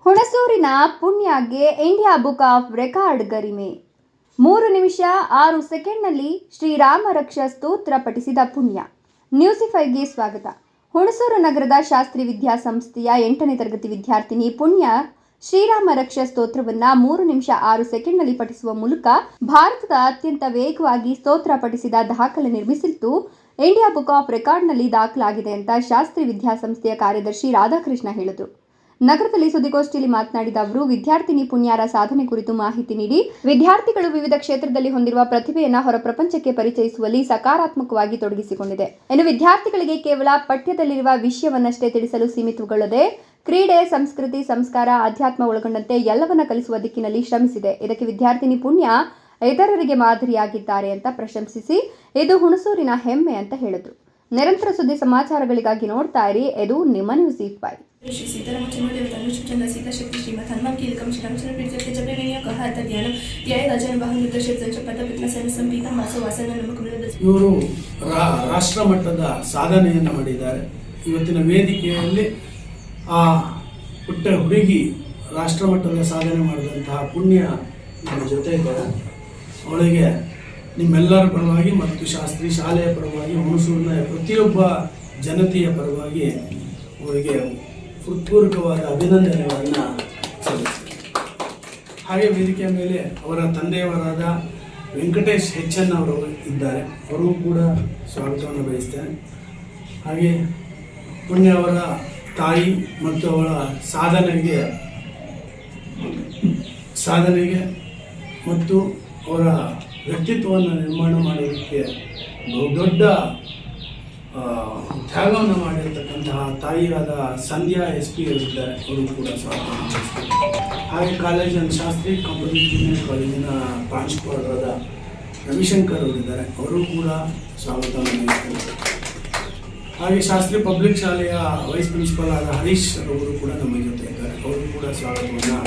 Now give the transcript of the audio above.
ಹುಣಸೂರಿನ ಪುಣ್ಯಗೆ India book of record ಗರಿಮೆ. 3 ನಿಮಿಷ 6 ಸೆಕೆಂಡ್ನಲ್ಲಿ ಶ್ರೀರಾಮ ರಕ್ಷ ಸ್ತೋತ್ರ ಪಠಿಸಿದ ಪುಣ್ಯ. ನ್ಯೂಸಿಫೈಗೆ ಸ್ವಾಗತ. ಹುಣಸೂರು ನಗರದ ಶಾಸ್ತ್ರಿ ವಿದ್ಯಾಸಂಸ್ಥೆಯ 8ನೇ ತರಗತಿ ವಿದ್ಯಾರ್ಥಿನಿ ಪುಣ್ಯ ಶ್ರೀರಾಮ ರಕ್ಷ ಸ್ತೋತ್ರವನ್ನು 3 ನಿಮಿಷ 6 ಸೆಕೆಂಡ್ನಲ್ಲಿ ಪಠಿಸುವ ಮೂಲಕ ಭಾರತದ ಅತ್ಯಂತ ವೇಗವಾಗಿ ಸ್ತೋತ್ರ ಪಠಿಸಿದ ದಾಖಲೆ ನಿರ್ಮಿಸಿದ್ದು ಇಂಡಿಯಾ ಬುಕ್ ಆಫ್ ರೆಕಾರ್ಡ್ನಲ್ಲಿ ದಾಖಲಾಗಿದೆ ಅಂತ ಶಾಸ್ತ್ರಿ ವಿದ್ಯಾಸಂಸ್ಥೆಯ ಕಾರ್ಯದರ್ಶಿ ರಾಧಾಕೃಷ್ಣ ಹೇಳಿದರು. ನಗರದಲ್ಲಿ ಸುದ್ದಿಗೋಷ್ಠಿಯಲ್ಲಿ ಮಾತನಾಡಿದ ಅವರು, ವಿದ್ಯಾರ್ಥಿನಿ ಪುಣ್ಯರ ಸಾಧನೆ ಕುರಿತು ಮಾಹಿತಿ ನೀಡಿ ವಿದ್ಯಾರ್ಥಿಗಳು ವಿವಿಧ ಕ್ಷೇತ್ರದಲ್ಲಿ ಹೊಂದಿರುವ ಪ್ರತಿಭೆಯನ್ನು ಹೊರ ಪ್ರಪಂಚಕ್ಕೆ ಪರಿಚಯಿಸುವಲ್ಲಿ ಸಕಾರಾತ್ಮಕವಾಗಿ ತೊಡಗಿಸಿಕೊಂಡಿದೆ. ಇನ್ನು ವಿದ್ಯಾರ್ಥಿಗಳಿಗೆ ಕೇವಲ ಪಠ್ಯದಲ್ಲಿರುವ ವಿಷಯವನ್ನಷ್ಟೇ ತಿಳಿಸಲು ಸೀಮಿತಗೊಳ್ಳದೆ ಕ್ರೀಡೆ, ಸಂಸ್ಕೃತಿ, ಸಂಸ್ಕಾರ, ಅಧ್ಯಾತ್ಮ ಒಳಗೊಂಡಂತೆ ಎಲ್ಲವನ್ನ ಕಲಿಸುವ ದಿಕ್ಕಿನಲ್ಲಿ ಶ್ರಮಿಸಿದೆ. ಇದಕ್ಕೆ ವಿದ್ಯಾರ್ಥಿನಿ ಪುಣ್ಯ ಇತರರಿಗೆ ಮಾದರಿಯಾಗಿದ್ದಾರೆ ಅಂತ ಪ್ರಶಂಸಿಸಿ, ಇದು ಹುಣಸೂರಿನ ಹೆಮ್ಮೆ ಅಂತ ಹೇಳಿದ್ರು. ನಿರಂತರ ಸುದ್ದಿ ಸಮಾಚಾರಗಳಿಗಾಗಿ ನೋಡ್ತಾ ಇರಿ, ಇದು ನಿಮ್ಮ ನ್ಯೂಸಿಫೈ. श्री सीतारामचंद्र सीता शक्ति श्रीमद हनुमान कीलकम श्रीरामचंद्र प्रीति जब मैंने कहा था ध्यान ध्याय राजन वाहन निर्देशक संचपद पिता सर्व संपीता मासो वासन ನಮಕುಲದ ಇವರು ರಾಷ್ಟ್ರ ಮಟ್ಟದ ಸಾಧನೆಯನ್ನು ಮಾಡಿದ್ದಾರೆ. ಇವತ್ತಿನ ವೇದಿಕೆಯಲ್ಲಿ ಆ ಪುಟ್ಟ ಹುಡುಗಿ ರಾಷ್ಟ್ರ ಮಟ್ಟದ ಸಾಧನೆ ಮಾಡಿದಂತಹ ಪುಣ್ಯ ನಮ್ಮ ಜೊತೆ ಇದ್ದಾರೆ. ಅವಳಿಗೆ ನಿಮ್ಮೆಲ್ಲರ ಪರವಾಗಿ ಮತ್ತು ಶಾಸ್ತ್ರಿ ಶಾಲೆಯ ಪರವಾಗಿ, ಹುಣಸೂರಿನ ಪ್ರತಿಯೊಬ್ಬ ಜನತೆಯ ಪರವಾಗಿ ಅವರಿಗೆ ಹೃತ್ಪೂರ್ವಕವಾದ ಅಭಿನಂದನೆಗಳನ್ನು ಸಲ್ಲಿಸಿದೆ. ಹಾಗೆ ವೇದಿಕೆಯ ಮೇಲೆ ಅವರ ತಂದೆಯವರಾದ ವೆಂಕಟೇಶ್ HN ಅವರು ಇದ್ದಾರೆ. ಅವರಿಗೂ ಕೂಡ ಸ್ವಾಗತವನ್ನು ಬಯಸ್ತೇನೆ. ಹಾಗೆ ಪುಣ್ಯ ಅವರ ತಾಯಿ ಮತ್ತು ಅವಳ ಸಾಧನೆಗೆ ಮತ್ತು ಅವರ ವ್ಯಕ್ತಿತ್ವವನ್ನು ನಿರ್ಮಾಣ ಮಾಡೋದಕ್ಕೆ ದೊಡ್ಡ ತ್ಯಾಗವನ್ನು ಮಾಡಿರ್ತಕ್ಕಂತಹ ತಾಯಿಯಾದ ಸಂಧ್ಯಾ SP ಅವರಿದ್ದಾರೆ. ಅವರು ಕೂಡ ಸ್ವಾಗತ. ಹಾಗೆ ಕಾಲೇಜಿನ ಶಾಸ್ತ್ರಿ ಕಾಂಪೋಸಿಟ್ ಜೂನಿಯರ್ ಕಾಲೇಜಿನ ಪ್ರಾಂಶುಪಾಲರಾದ ರವಿಶಂಕರ್ ಅವರಿದ್ದಾರೆ. ಅವರು ಕೂಡ ಸ್ವಾಗತವನ್ನು ನೀಡುತ್ತಾರೆ. ಹಾಗೆ ಶಾಸ್ತ್ರಿ ಪಬ್ಲಿಕ್ ಶಾಲೆಯ ವೈಸ್ ಪ್ರಿನ್ಸಿಪಾಲ್ ಆದ ಹರೀಶ್ ಅವರು ಕೂಡ ನಮ್ಮ ಜೊತೆ ಇದ್ದಾರೆ. ಅವರು ಕೂಡ ಸ್ವಾಗತವನ್ನು